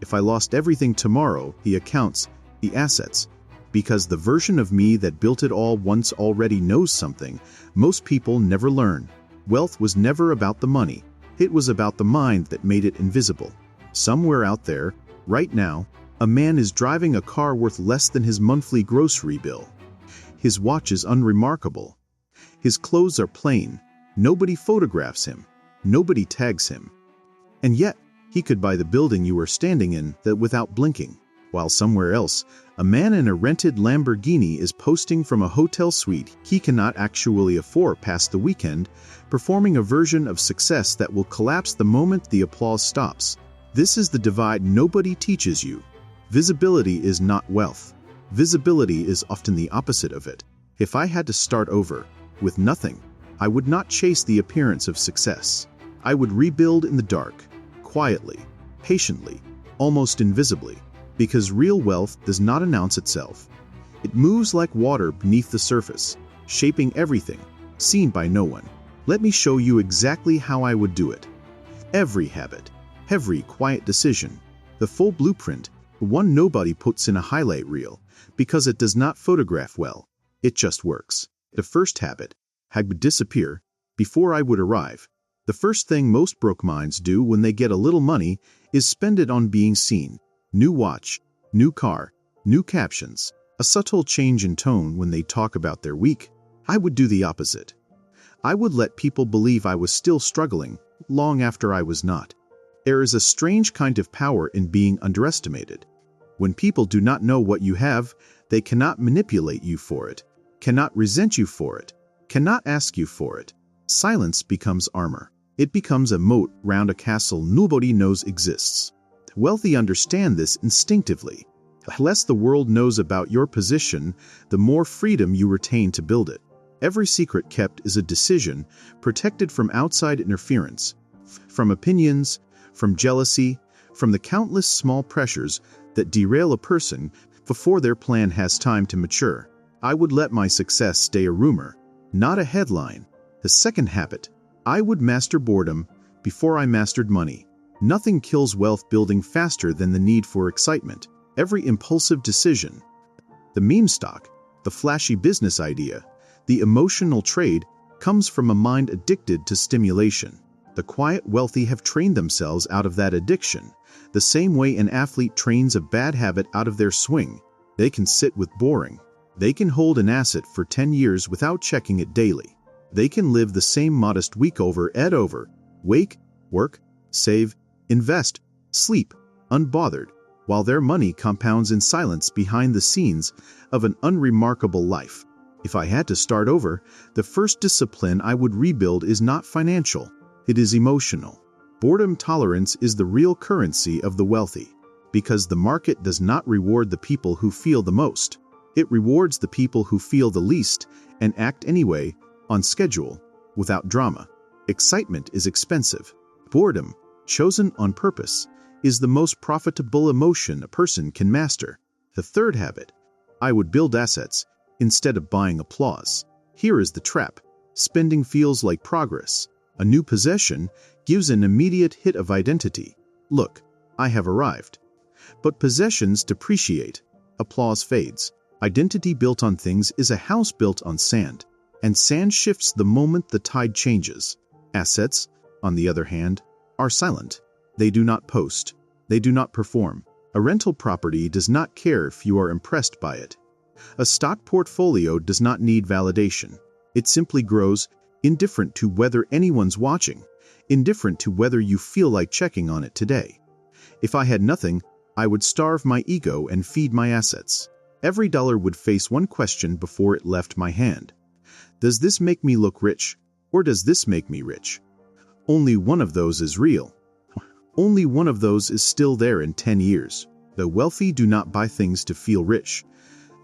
If I lost everything tomorrow, the accounts, the assets, because the version of me that built it all once already knows something most people never learn. Wealth was never about the money. It was about the mind that made it invisible. Somewhere out there, right now, a man is driving a car worth less than his monthly grocery bill. His watch is unremarkable. His clothes are plain. Nobody photographs him. Nobody tags him. And yet, he could buy the building you are standing in that without blinking, while somewhere else, a man in a rented Lamborghini is posting from a hotel suite he cannot actually afford past the weekend, performing a version of success that will collapse the moment the applause stops. This is the divide nobody teaches you. Visibility is not wealth. Visibility is often the opposite of it. If I had to start over, with nothing, I would not chase the appearance of success. I would rebuild in the dark, quietly, patiently, almost invisibly, because real wealth does not announce itself. It moves like water beneath the surface, shaping everything, seen by no one. Let me show you exactly how I would do it. Every habit, every quiet decision, the full blueprint, the one nobody puts in a highlight reel, because it does not photograph well. It just works. The first habit would disappear before I would arrive. The first thing most broke minds do when they get a little money is spend it on being seen. New watch, new car, new captions, a subtle change in tone when they talk about their week. I would do the opposite. I would let people believe I was still struggling, long after I was not. There is a strange kind of power in being underestimated. When people do not know what you have, they cannot manipulate you for it, cannot resent you for it, cannot ask you for it. Silence becomes armor. It becomes a moat round a castle nobody knows exists. The wealthy understand this instinctively. The less the world knows about your position, the more freedom you retain to build it. Every secret kept is a decision, protected from outside interference, from opinions, from jealousy, from the countless small pressures that derail a person before their plan has time to mature. I would let my success stay a rumor, not a headline. The second habit, I would master boredom before I mastered money. Nothing kills wealth building faster than the need for excitement. Every impulsive decision, the meme stock, the flashy business idea, the emotional trade comes from a mind addicted to stimulation. The quiet wealthy have trained themselves out of that addiction, the same way an athlete trains a bad habit out of their swing. They can sit with boring. They can hold an asset for 10 years without checking it daily. They can live the same modest week over and over, wake, work, save, invest, sleep, unbothered, while their money compounds in silence behind the scenes of an unremarkable life. If I had to start over, the first discipline I would rebuild is not financial, it is emotional. Boredom tolerance is the real currency of the wealthy, because the market does not reward the people who feel the most. It rewards the people who feel the least and act anyway, on schedule, without drama. Excitement is expensive. Boredom, chosen on purpose, is the most profitable emotion a person can master. The third habit, I would build assets instead of buying applause. Here is the trap. Spending feels like progress. A new possession gives an immediate hit of identity. Look, I have arrived. But possessions depreciate. Applause fades. Identity built on things is a house built on sand, and sand shifts the moment the tide changes. Assets, on the other hand, are silent. They do not post. They do not perform. A rental property does not care if you are impressed by it. A stock portfolio does not need validation. It simply grows, indifferent to whether anyone's watching, indifferent to whether you feel like checking on it today. If I had nothing, I would starve my ego and feed my assets. Every dollar would face one question before it left my hand. Does this make me look rich, or does this make me rich? Only one of those is real. Only one of those is still there in 10 years. The wealthy do not buy things to feel rich.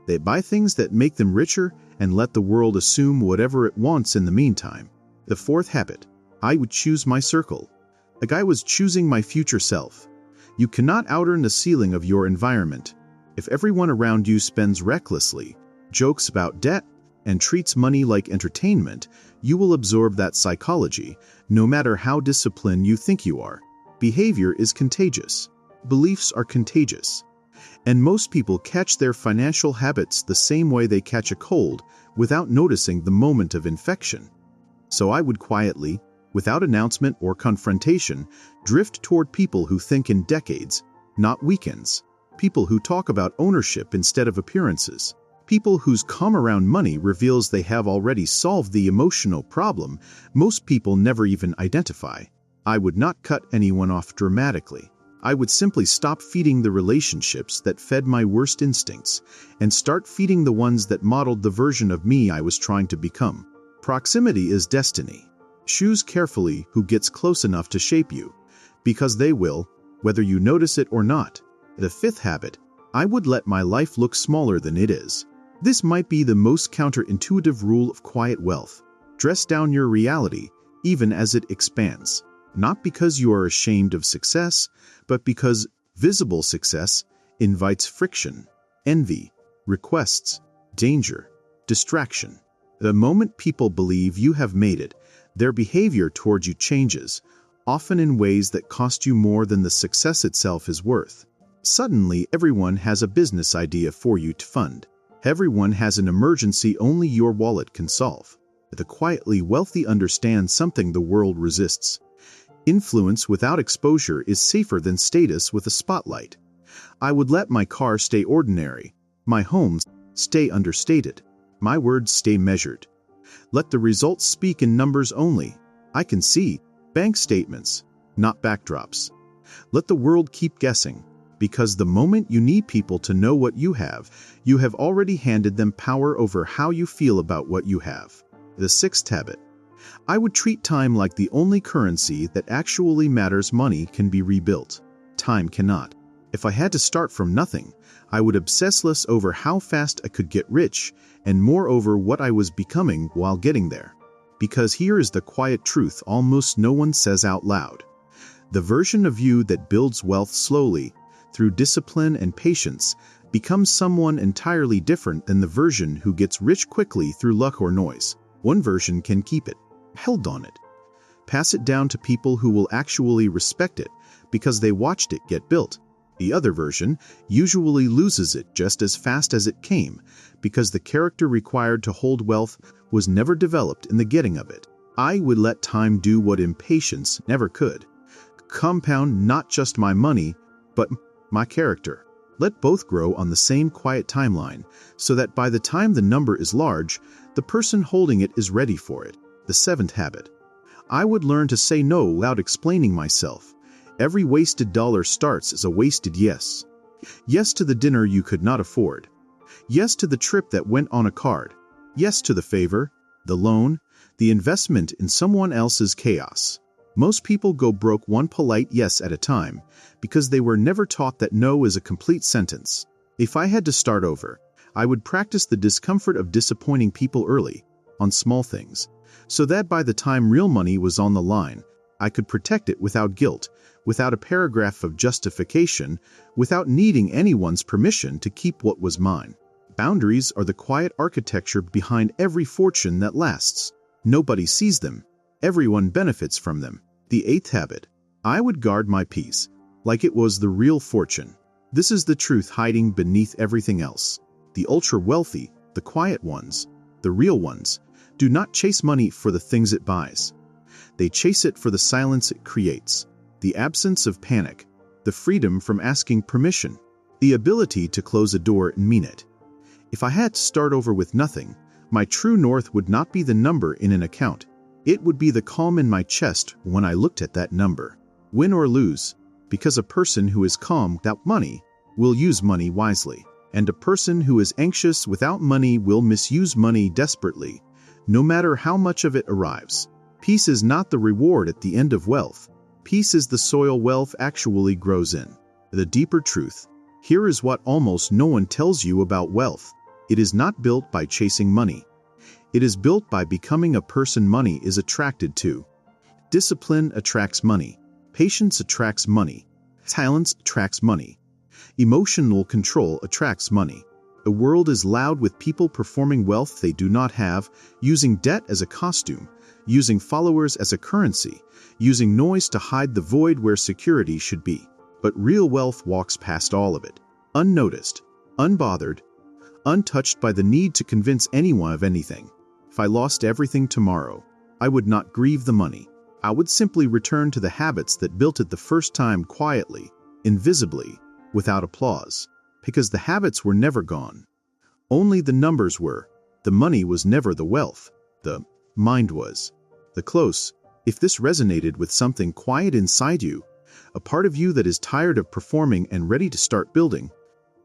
They buy things that make them richer and let the world assume whatever it wants in the meantime. The fourth habit, I would choose my circle. Like I was choosing my future self. You cannot outearn the ceiling of your environment. If everyone around you spends recklessly, jokes about debt, and treats money like entertainment, you will absorb that psychology, no matter how disciplined you think you are. Behavior is contagious. Beliefs are contagious. And most people catch their financial habits the same way they catch a cold, without noticing the moment of infection. So I would quietly, without announcement or confrontation, drift toward people who think in decades, not weekends. People who talk about ownership instead of appearances. People whose calm around money reveals they have already solved the emotional problem most people never even identify. I would not cut anyone off dramatically. I would simply stop feeding the relationships that fed my worst instincts and start feeding the ones that modeled the version of me I was trying to become. Proximity is destiny. Choose carefully who gets close enough to shape you, because they will, whether you notice it or not. The fifth habit, I would let my life look smaller than it is. This might be the most counterintuitive rule of quiet wealth. Dress down your reality, even as it expands. Not because you are ashamed of success, but because visible success invites friction, envy, requests, danger, distraction. The moment people believe you have made it, their behavior towards you changes, often in ways that cost you more than the success itself is worth. Suddenly, everyone has a business idea for you to fund. Everyone has an emergency only your wallet can solve. The quietly wealthy understand something the world resists. Influence without exposure is safer than status with a spotlight. I would let my car stay ordinary, my home stay understated, my words stay measured. Let the results speak in numbers only. I can see bank statements, not backdrops. Let the world keep guessing, because the moment you need people to know what you have already handed them power over how you feel about what you have. The sixth habit. I would treat time like the only currency that actually matters. Money can be rebuilt. Time cannot. If I had to start from nothing, I would obsess less over how fast I could get rich and more over what I was becoming while getting there. Because here is the quiet truth almost no one says out loud. The version of you that builds wealth slowly, through discipline and patience, becomes someone entirely different than the version who gets rich quickly through luck or noise. One version can keep it, held on it. Pass it down to people who will actually respect it because they watched it get built. The other version usually loses it just as fast as it came because the character required to hold wealth was never developed in the getting of it. I would let time do what impatience never could. Compound not just my money, but my character. Let both grow on the same quiet timeline so that by the time the number is large, the person holding it is ready for it. The seventh habit. I would learn to say no without explaining myself. Every wasted dollar starts as a wasted yes. Yes to the dinner you could not afford. Yes to the trip that went on a card. Yes to the favor, the loan, the investment in someone else's chaos. Most people go broke one polite yes at a time because they were never taught that no is a complete sentence. If I had to start over, I would practice the discomfort of disappointing people early, on small things, so that by the time real money was on the line, I could protect it without guilt, without a paragraph of justification, without needing anyone's permission to keep what was mine. Boundaries are the quiet architecture behind every fortune that lasts. Nobody sees them. Everyone benefits from them. The eighth habit. I would guard my peace, like it was the real fortune. This is the truth hiding beneath everything else. The ultra-wealthy, the quiet ones, the real ones, do not chase money for the things it buys. They chase it for the silence it creates, the absence of panic, the freedom from asking permission, the ability to close a door and mean it. If I had to start over with nothing, my true north would not be the number in an account. It would be the calm in my chest when I looked at that number. Win or lose, because a person who is calm without money will use money wisely, and a person who is anxious without money will misuse money desperately, no matter how much of it arrives. Peace is not the reward at the end of wealth. Peace is the soil wealth actually grows in. The deeper truth. Here is what almost no one tells you about wealth. It is not built by chasing money. It is built by becoming a person money is attracted to. Discipline attracts money. Patience attracts money. Talents attracts money. Emotional control attracts money. The world is loud with people performing wealth they do not have, using debt as a costume, using followers as a currency, using noise to hide the void where security should be. But real wealth walks past all of it, unnoticed, unbothered, untouched by the need to convince anyone of anything. If I lost everything tomorrow, I would not grieve the money. I would simply return to the habits that built it the first time quietly, invisibly, without applause, because the habits were never gone. Only the numbers were. The money was never the wealth. The mind was. The close. If this resonated with something quiet inside you, a part of you that is tired of performing and ready to start building,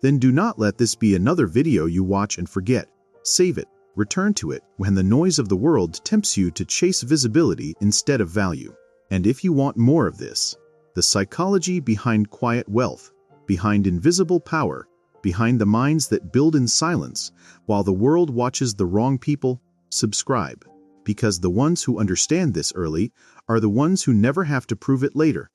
then do not let this be another video you watch and forget. Save it. Return to it when the noise of the world tempts you to chase visibility instead of value. And if you want more of this, the psychology behind quiet wealth, behind invisible power, behind the minds that build in silence while the world watches the wrong people, subscribe. Because the ones who understand this early are the ones who never have to prove it later.